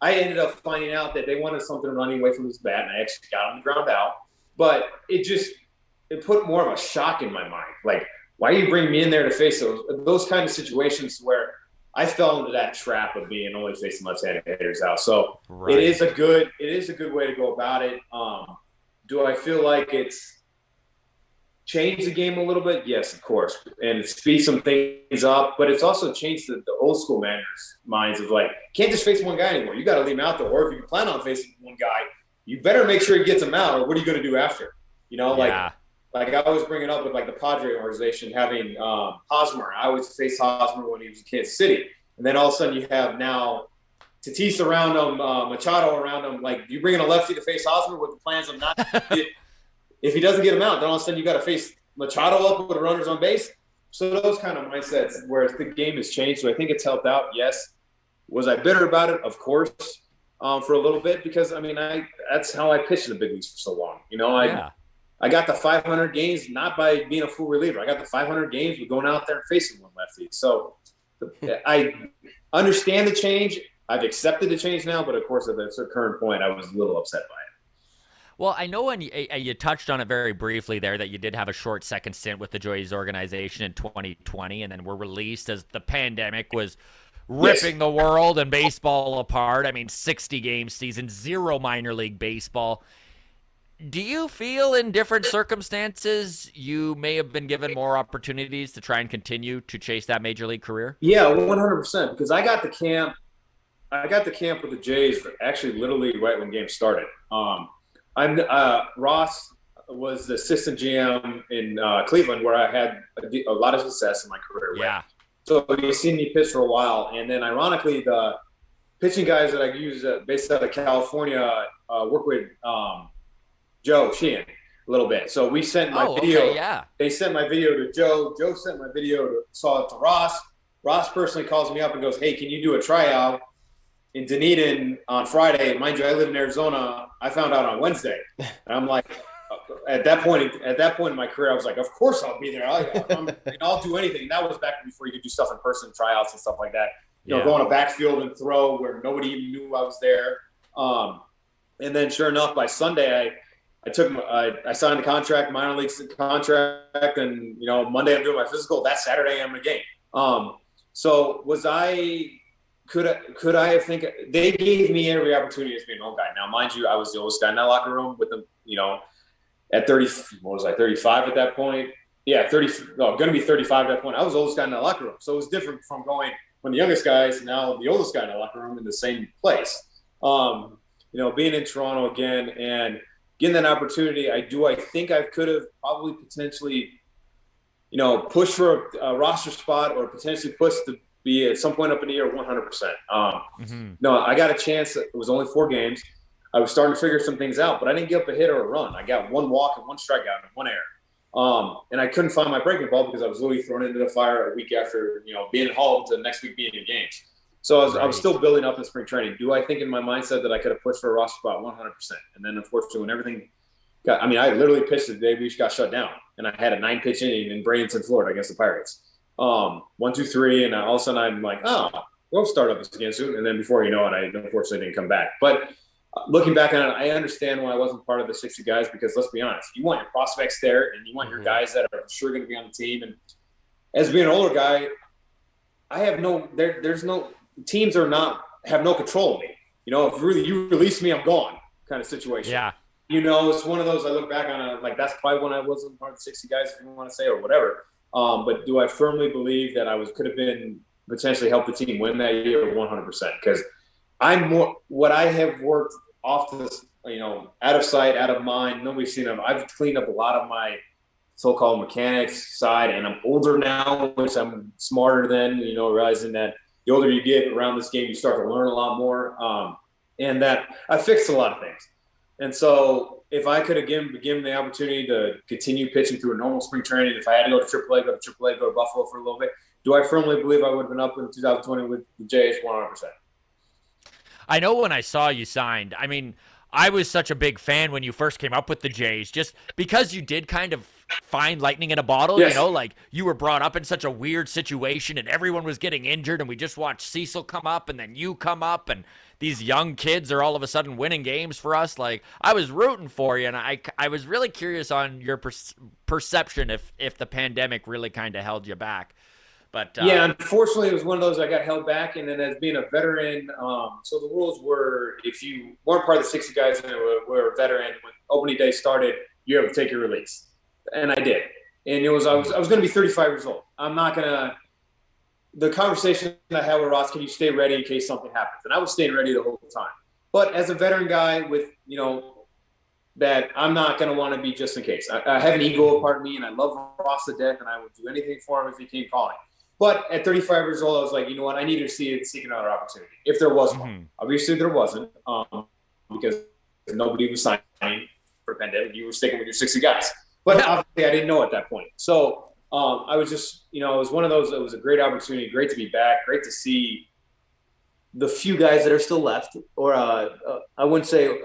I ended up finding out that they wanted something running away from his bat, and I actually got him to ground out. But it put more of a shock in my mind. Like, why do you bring me in there to face those kind of situations where I fell into that trap of being only facing left-handed hitters out. So it is a good way to go about it. Do I feel like it's changed the game a little bit? Yes, of course. And it speeds some things up, but it's also changed the old school managers' minds of like, can't just face one guy anymore. You got to leave him out there. Or if you plan on facing one guy, you better make sure he gets him out, or what are you going to do after? Like I always bring it up with like the Padre organization having Hosmer. I always face Hosmer when he was in Kansas City. And then all of a sudden you have now Tatis around him, Machado around him. Like, you bring in a lefty to face Hosmer with the plans of not if he doesn't get him out, then all of a sudden you got to face Machado up with the runners on base. So those kind of mindsets where the game has changed. So I think it's helped out. Yes. Was I bitter about it? Of course, for a little bit, because that's how I pitched in the big leagues for so long. I got the 500 games not by being a full reliever. I got the 500 games with going out there and facing one lefty. So I understand the change. I've accepted the change now, but of course, at the current point, I was a little upset by it.
Well, I know when you touched on it very briefly there that you did have a short second stint with the Jays organization in 2020, and then were released as the pandemic was ripping the world and baseball apart. I mean, 60-game season, 0 minor league baseball. Do you feel in different circumstances you may have been given more opportunities to try and continue to chase that major league career?
Yeah, 100%. Because I got the camp with the Jays actually literally right when games started. Ross was the assistant GM in Cleveland, where I had a lot of success in my career.
Yeah.
So he's seen me pitch for a while, and then ironically, the pitching guys that I use based out of California work with Joe Sheehan a little bit. So we sent my video.
Okay, yeah.
They sent my video to Joe. Joe sent my video to Ross. Ross personally calls me up and goes, "Hey, can you do a tryout in Dunedin on Friday?" Mind you, I live in Arizona. I found out on Wednesday, and I'm like, at that point in my career, I was like, "Of course I'll be there. I'll do anything." That was back before you could do stuff in person, tryouts and stuff like that. Go on a backfield and throw where nobody even knew I was there. And then, sure enough, by Sunday, I signed a contract, minor league contract, and Monday I'm doing my physical. That Saturday I'm in a game. So could I have think they gave me every opportunity as being an old guy. Now, mind you, I was the oldest guy in that locker room with them. At 30, what was I, 35 at that point? Yeah, going to be 35 at that point. I was the oldest guy in that locker room, so it was different from going from the youngest guys now the oldest guy in the locker room in the same place. Being in Toronto again and getting that opportunity, I think I could have probably potentially, pushed for a roster spot or potentially pushed to be at some point up in the year 100%. No, I got a chance. It was only 4 games. I was starting to figure some things out, but I didn't give up a hit or a run. I got one walk and one strikeout and one error. And I couldn't find my breaking ball because I was literally thrown into the fire a week after, being hauled to next week being in games. So I was still building up in spring training. Do I think in my mindset that I could have pushed for a roster spot? 100%. And then, unfortunately, when everything I literally pitched the day we got shut down. And I had a 9-pitch inning in Bradenton, Florida against the Pirates. 1, 2, 3. And all of a sudden I'm like, we'll start up this again soon. And then before you know it, I unfortunately didn't come back. But looking back on it, I understand why I wasn't part of the 60 guys because let's be honest, you want your prospects there and you want your guys that are sure going to be on the team. And as being an older guy, I have there's no teams have no control of me. If really you release me, I'm gone kind of situation.
Yeah.
It's one of those I look back on it, like that's probably when I wasn't part of the 60 guys, if you want to say, or whatever. But do I firmly believe that I could have been potentially helped the team win that year? 100%. Because what I have worked off this, out of sight, out of mind, nobody's seen them. I've cleaned up a lot of my so-called mechanics side, and I'm older now, which I'm smarter than, realizing that the older you get around this game, you start to learn a lot more. And that I fixed a lot of things. And so if I could have given the opportunity to continue pitching through a normal spring training, if I had to go to AAA, go to Buffalo for a little bit, do I firmly believe I would have been up in 2020 with the Jays? 100%.
I know when I saw you signed, I was such a big fan when you first came up with the Jays, just because you did kind of find lightning in a bottle,
yes.
Like you were brought up in such a weird situation and everyone was getting injured and we just watched Cecil come up and then you come up and these young kids are all of a sudden winning games for us. Like I was rooting for you and I was really curious on your perception if the pandemic really kind of held you back. But
yeah, unfortunately, it was one of those I got held back. And then as being a veteran, so the rules were if you weren't part of the 60 guys and were a veteran, when opening day started, you were able to take your release. And I did. And I was going to be 35 years old. I'm not going to – the conversation I had with Ross, can you stay ready in case something happens? And I was staying ready the whole time. But as a veteran guy with, that I'm not going to want to be just in case. I have an ego part of me, and I love Ross to death, and I would do anything for him if he came calling. But at 35 years old, I was like, you know what? I need to seek another opportunity if there was one. Obviously, there wasn't because nobody was signing for a pandemic. You were sticking with your 60 guys. But obviously, I didn't know at that point. So I was just, it was one of those. It was a great opportunity. Great to be back. Great to see the few guys that are still left, or I wouldn't say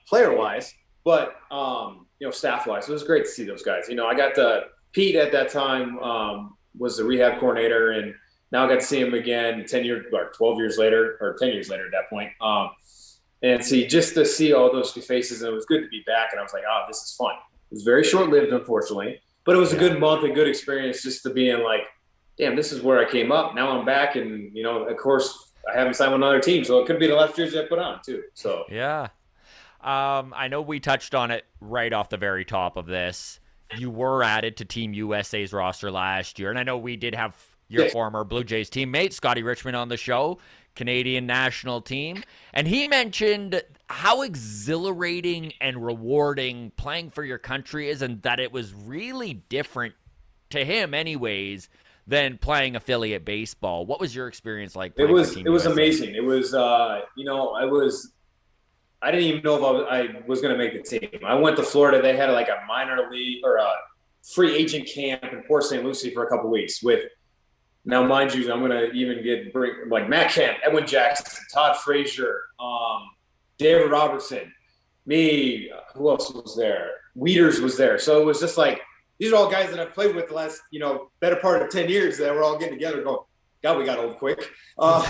player-wise, but staff-wise. It was great to see those guys. I got Pete at that time. Was the rehab coordinator, and now I got to see him again 10 years or 12 years later, or 10 years later at that point. And just to see all those faces, and it was good to be back. And I was like, this is fun. It was very short-lived, unfortunately, but it was a good month, a good experience just to be in like, damn, this is where I came up. Now I'm back, and, of course, I haven't signed with another team, so it could be the last jersey I put on too. So
yeah. I know we touched on it right off the very top of this. You were added to Team USA's roster last year, and I know we did have your former Blue Jays teammate, Scotty Richmond, on the show, Canadian national team, and he mentioned how exhilarating and rewarding playing for your country is, and that it was really different to him anyways than playing affiliate baseball. What was your experience like?
It was amazing. It was, I didn't even know if I was going to make the team. I went to Florida. They had like a minor league or a free agent camp in Port St. Lucie for a couple of weeks with, now mind you, I'm going to even bring like Matt Kemp, Edwin Jackson, Todd Frazier, David Robertson, me, who else was there? Wieters was there. So it was just like, these are all guys that I've played with the last, better part of 10 years that we're all getting together going, God, we got old quick. But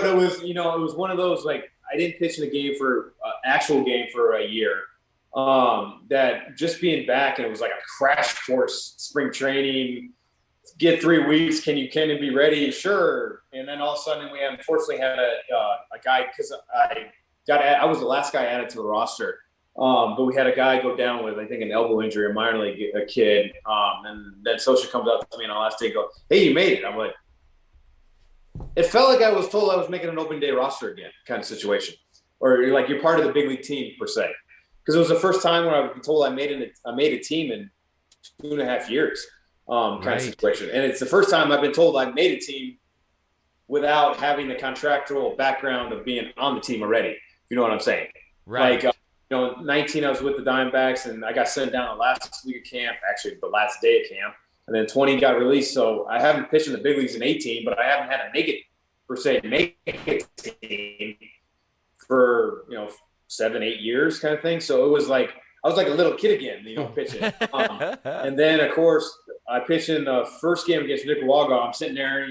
it was, it was one of those, like, I didn't pitch in a game actual game for a year. That just being back, and it was like a crash course, spring training, get 3 weeks. Can you be ready? Sure. And then all of a sudden we unfortunately had a guy, because I was the last guy added to the roster. But we had a guy go down with, I think, an elbow injury, a minor league kid. And then Sosha comes up to me on the last day and goes, hey, you made it. I'm like, it felt like I was told I was making an open day roster again kind of situation. Or like you're part of the big league team per se. Because it was the first time where I was told I made a team in 2.5 years kind of situation. And it's the first time I've been told I made a team without having the contractual background of being on the team already. you know what I'm saying.
Right.
Like, 19, I was with the Diamondbacks, and I got sent down the last week of camp, actually the last day of camp, and then 20 got released. So I haven't pitched in the big leagues in 18, but I haven't had to make it team for 7-8 years kind of thing. So it was like I was like a little kid again, pitching. And then of course I pitched in the first game against Nicaragua. I'm sitting there,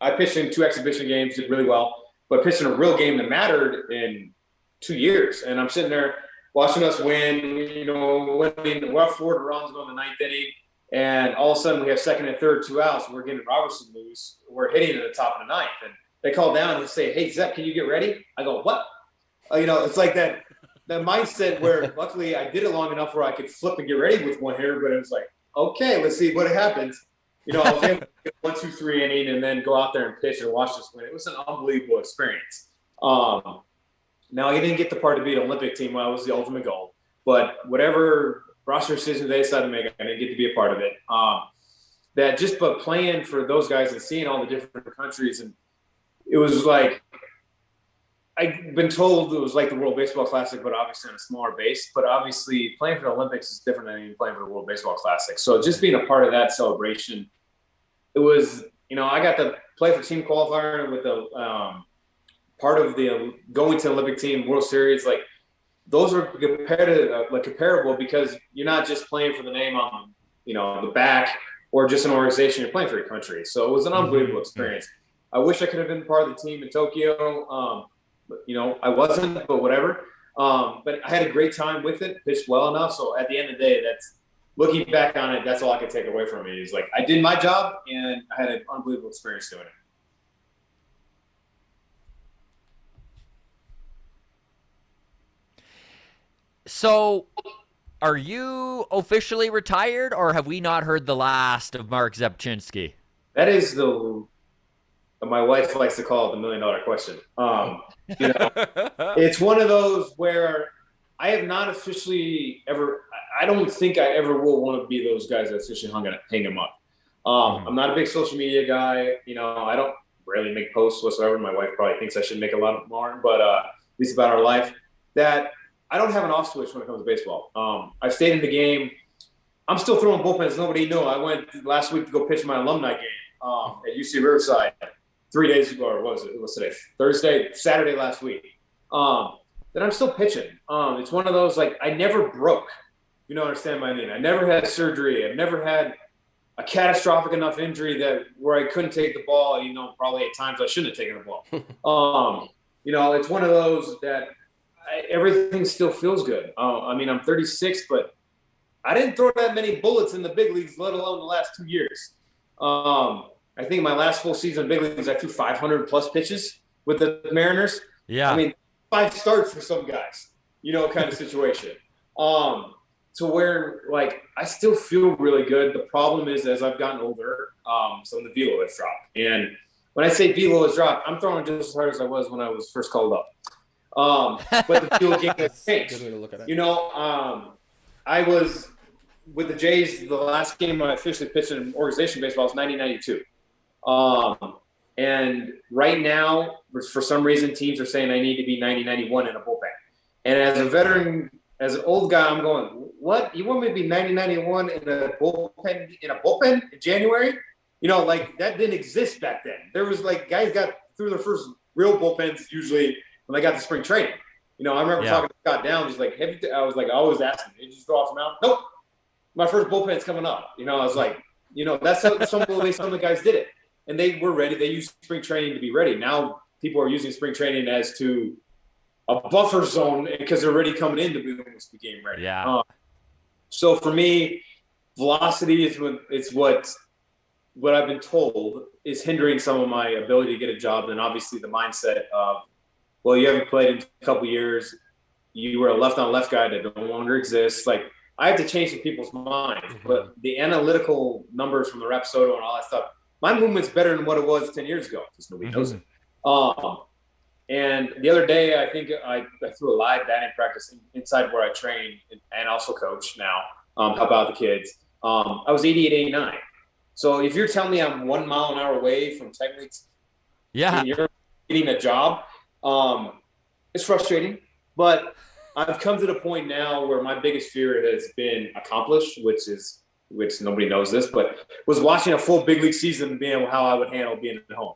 I pitched in 2 exhibition games, did really well, but pitched in a real game that mattered in 2 years. And I'm sitting there watching us win, winning. We're up 4 runs going the 9th inning. And all of a sudden we have second and third, 2 outs. We're getting Robertson loose. We're hitting at the top of the 9th. And they call down and say, "Hey, Zep, can you get ready?" I go, "What?" It's like that mindset where luckily I did it long enough where I could flip and get ready with one hitter, but it was like, okay, let's see what happens. I was able to get 1, 2, 3 inning and then go out there and pitch and watch this win. It was an unbelievable experience. Now I didn't get the part to be an Olympic team. Well, it was the ultimate goal, but whatever roster decision they decided to make, I didn't get to be a part of it. But playing for those guys and seeing all the different countries, and it was like, I've been told it was like the World Baseball Classic, but obviously on a smaller base. But obviously playing for the Olympics is different than playing for the World Baseball Classic. So just being a part of that celebration, it was, I got to play for team qualifier with the part of the going to the Olympic team World Series. Like those are comparable because you're not just playing for the name on, the back or just an organization. You're playing for your country. So it was an unbelievable experience. I wish I could have been part of the team in Tokyo. But, I wasn't, but whatever. But I had a great time with it, pitched well enough. So at the end of the day, that's looking back on it, that's all I can take away from it is like, I did my job and I had an unbelievable experience doing it.
So are you officially retired or have we not heard the last of Marc Rzepczynski?
That is my wife likes to call it the $1 million question. It's one of those where I have not officially ever. I don't think I ever will want to be those guys that officially hang him up. I'm not a big social media guy. I don't really make posts whatsoever. My wife probably thinks I should make a lot more, but at least about our life. That I don't have an off switch when it comes to baseball. I've stayed in the game. I'm still throwing bullpens. Nobody knew. I went last week to go pitch my alumni game at UC Riverside. 3 days ago, or what was today? Saturday last week. That I'm still pitching. It's one of those, like, I never broke. You understand what I mean? I never had surgery. I've never had a catastrophic enough injury where I couldn't take the ball. Probably at times I shouldn't have taken the ball. It's one of those that everything still feels good. I'm 36, but I didn't throw that many bullets in the big leagues, let alone the last 2 years. I think my last full season in big leagues, I threw 500 plus pitches with the Mariners.
Yeah.
5 starts for some guys, kind of situation. To where, like, I still feel really good. The problem is, as I've gotten older, some of the velo has dropped. And when I say velo has dropped, I'm throwing just as hard as I was when I was first called up. But the velo game has changed.
Good way to look at it.
I was with the Jays, the last game I officially pitched in organization baseball was 1992. And right now, for some reason, teams are saying I need to be 90-91 in a bullpen. And as a veteran, as an old guy, I'm going, what? You want me to be 90-91 in a bullpen in January? That didn't exist back then. There was guys got through their first real bullpens usually when they got to spring training. I remember talking to Scott Downs, he's I was I always asked him, did you just throw off the mound? Nope. My first bullpen's coming up. I was like, that's how some of the guys did it. And they were ready. They used spring training to be ready. Now people are using spring training as to a buffer zone because they're already coming in to be almost be game ready.
Yeah.
So for me, velocity is what I've been told is hindering some of my ability to get a job. And obviously the mindset of, well, you haven't played in a couple of years. You were a left-on-left guy that no longer exists. I have to change some people's minds. But the analytical numbers from the Rapsodo and all that stuff, my movement's better than what it was 10 years ago because nobody knows it. And the other day, I think I threw a live batting practice inside where I train and also coach now, help out the kids. I was 88, 89. So if you're telling me I'm 1 mile an hour away from technically you're getting a job, It's frustrating, but I've come to the point now where my biggest fear has been accomplished, which nobody knows this, but was watching a full big league season and being able how I would handle being at home.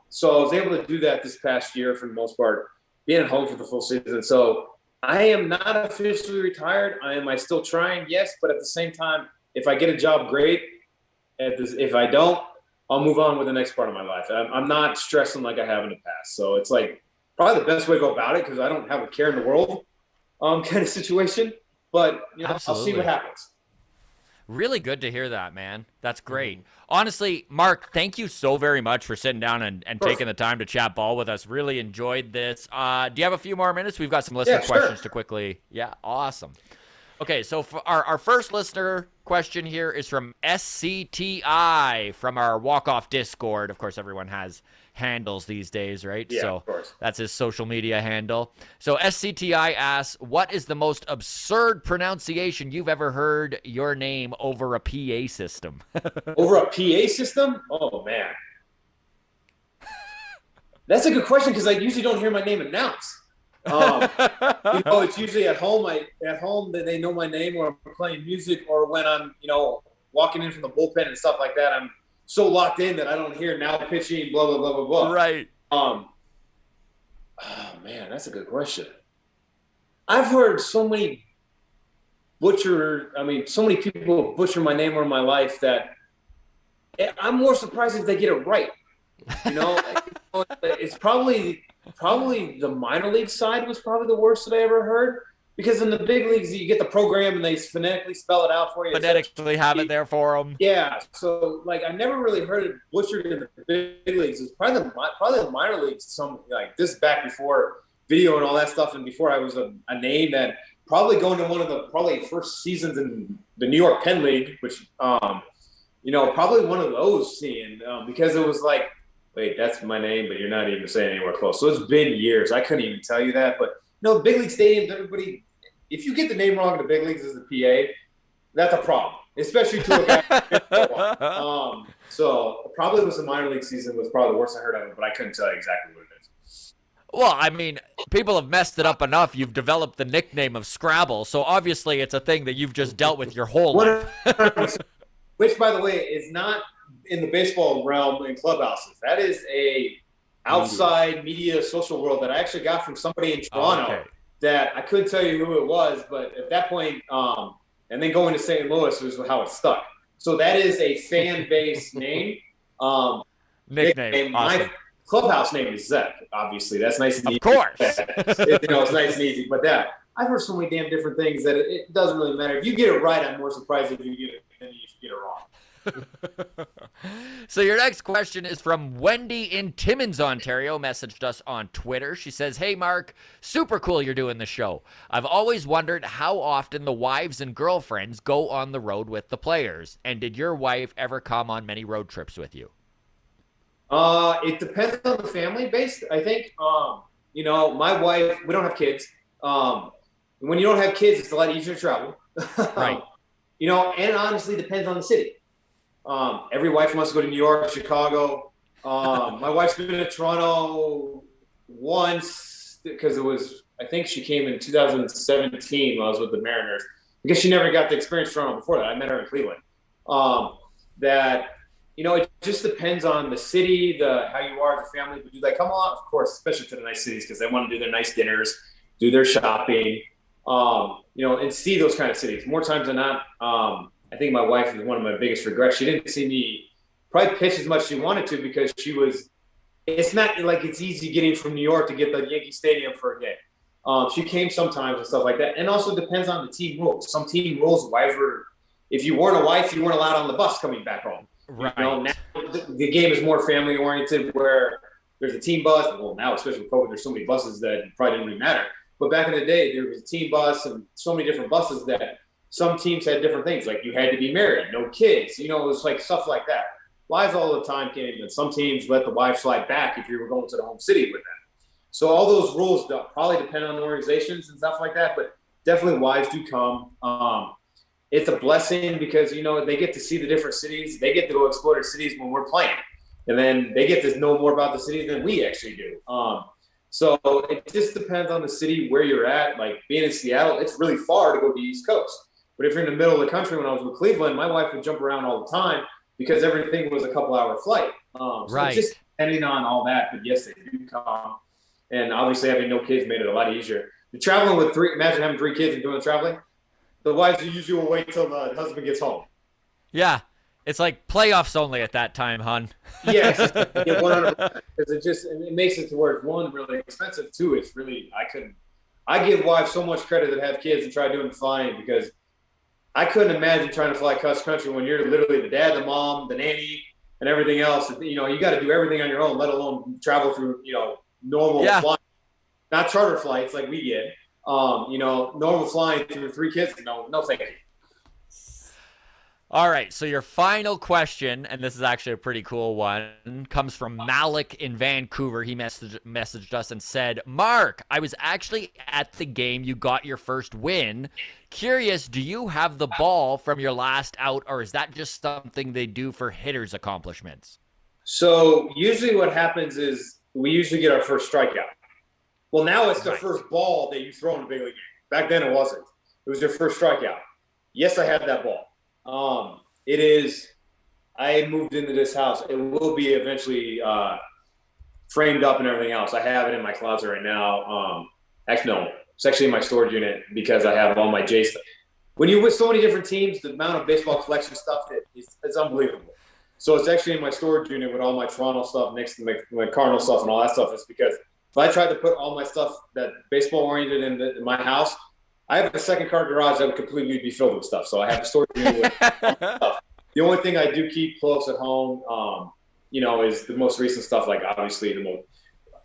So I was able to do that this past year for the most part, being at home for the full season. So I am not officially retired. Am I still trying? Yes, but at the same time, if I get a job, great. If I don't, I'll move on with the next part of my life. I'm not stressing like I have in the past. So it's like probably the best way to go about it because I don't have a care in the world kind of situation. But, I'll see what happens.
Really good to hear that, man. That's great. Mm-hmm. Honestly, Marc, thank you so very much for sitting down and taking the time to chat ball with us. Really enjoyed this. Do you have a few more minutes? We've got some listener questions to quickly. Yeah, awesome. Okay, so for our first listener question here is from SCTI from our walk-off Discord. Of course, everyone has handles these days, right?
Yeah,
so
of course.
That's his social media handle. So SCTI asks, what is the most absurd pronunciation you've ever heard your name over a PA system?
Over a PA system? Oh, man. That's a good question because I usually don't hear my name announced. It's usually at home that they know my name or I'm playing music or when I'm, walking in from the bullpen and stuff like that. I'm so locked in that I don't hear now pitching, blah, blah, blah, blah, blah.
Right.
Oh, man, that's a good question. I've heard so many people butcher my name or my life that I'm more surprised if they get it right. It's probably the minor league side was probably the worst that I ever heard. Because in the big leagues, you get the program and they phonetically spell it out for you.
Phonetically have it there for them.
Yeah. So, I never really heard it butchered in the big leagues. It's probably the minor leagues. Some like this back before video and all that stuff, and before I was a name that probably going to one of the probably first seasons in the New York Penn League, which probably one of those seeing because it was like, wait, that's my name, but you're not even saying anywhere close. So it's been years. I couldn't even tell you that, but. Big league stadiums, everybody, if you get the name wrong in the big leagues as the PA, that's a problem, especially to a guy. So probably was the minor league season was probably the worst I heard of it, but I couldn't tell you exactly what it is.
Well, I mean, people have messed it up enough. You've developed the nickname of Scrabble, so obviously it's a thing that you've just dealt with your whole life.
Which, by the way, is not in the baseball realm in clubhouses. That is a outside media social world that I actually got from somebody in Toronto that I couldn't tell you who it was, but at that point, and then going to St. Louis was how it stuck. So that is a fan base name.
Nickname. Awesome.
My clubhouse name is Zach, obviously. That's nice and easy.
Of course.
It's nice and easy. But I've heard so many damn different things that it doesn't really matter. If you get it right, I'm more surprised if you get it than if you get it wrong.
So your next question is from Wendy in Timmins, Ontario, messaged us on Twitter. She says, hey, Marc, super cool you're doing the show. I've always wondered how often the wives and girlfriends go on the road with the players. And did your wife ever come on many road trips with you?
It depends on the family based, I think. My wife, we don't have kids. When you don't have kids, it's a lot easier to travel.
Right.
And honestly depends on the city. Every wife wants to go to New York, Chicago. My wife's been to Toronto once because I think she came in 2017 when I was with the Mariners because she never got to experience Toronto before that. I met her in Cleveland. It just depends on the city, how you are as a family. But do they come along? Of course, especially to the nice cities because they want to do their nice dinners, do their shopping, and see those kind of cities. More times than not, I think my wife is one of my biggest regrets. She didn't see me probably pitch as much as she wanted to because it's not like it's easy getting from New York to get the Yankee Stadium for a game. She came sometimes and stuff like that. And also depends on the team rules. Some team rules, if you weren't a wife, you weren't allowed on the bus coming back home.
Right.
Now the game is more family oriented where there's a team bus. Well, now, especially with COVID, there's so many buses that it probably didn't really matter. But back in the day, there was a team bus and so many different buses that some teams had different things, like you had to be married, no kids, it was like stuff like that. Wives all the time came, and some teams let the wife slide back if you were going to the home city with them. So all those rules probably depend on the organizations and stuff like that, but definitely wives do come. It's a blessing because, they get to see the different cities. They get to go explore their cities when we're playing. And then they get to know more about the cities than we actually do. So it just depends on the city where you're at. Like being in Seattle, it's really far to go to the East Coast. But if you're in the middle of the country, when I was with Cleveland, my wife would jump around all the time because everything was a couple-hour flight. So it's
Right.
just depending on all that. But yes, they do come. And obviously, having no kids made it a lot easier. You're traveling with three. Imagine having 3 kids and doing the traveling. The wives usually will wait till the husband gets home.
Yeah. It's like playoffs only at that time, hon.
Yes, yeah, 100%. Because it makes it to where it's one really expensive. Two, it's really I give wives so much credit that have kids and try doing flying because I couldn't imagine trying to fly cross country when you're literally the dad, the mom, the nanny, and everything else. You know, you got to do everything on your own, let alone travel through normal flying, not charter flights like we get. Normal flying through 3 kids. No, thank you.
All right, so your final question, and this is actually a pretty cool one, comes from Malik in Vancouver. He messaged us and said, Mark, I was actually at the game you got your first win. Curious, do you have the ball from your last out, or is that just something they do for hitters' accomplishments?
So usually what happens is we usually get our first strikeout. Well, now it's the first ball that you throw in a big league game. Back then it wasn't. It was your first strikeout. Yes, I have that ball. It is. I moved into this house. It will be eventually framed up and everything else. I have it in my closet right now. Actually, no, it's actually in my storage unit because I have all my J stuff. When you're with so many different teams, the amount of baseball collection stuff it's unbelievable. So it's actually in my storage unit with all my Toronto stuff next to my Cardinal stuff and all that stuff. It's because if I tried to put all my stuff that baseball oriented in my house, I have a second car garage that would completely be filled with stuff. So I have a storage unit with stuff. The only thing I do keep close at home, is the most recent stuff. Like obviously the most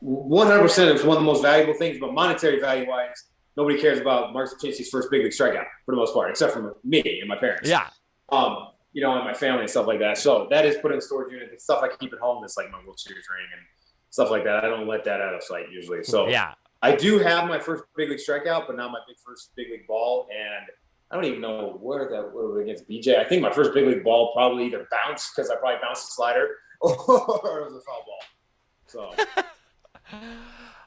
100% is one of the most valuable things, but monetary value wise, nobody cares about Marc Rzepczynski's first big league strikeout for the most part, except for me and my parents.
Yeah.
And my family and stuff like that. So that is put in the storage unit. The stuff I keep at home is like my World Series ring and stuff like that. I don't let that out of sight usually. So
yeah.
I do have my first big league strikeout, but not my first big league ball. And I don't even know what was against BJ. I think my first big league ball probably either bounced because I probably bounced the slider or it was a foul ball. So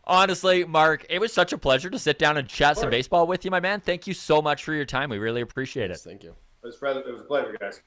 honestly, Mark, it was such a pleasure to sit down and chat some baseball with you, my man. Thank you so much for your time. We really appreciate it.
Thank you.
It was a pleasure, guys.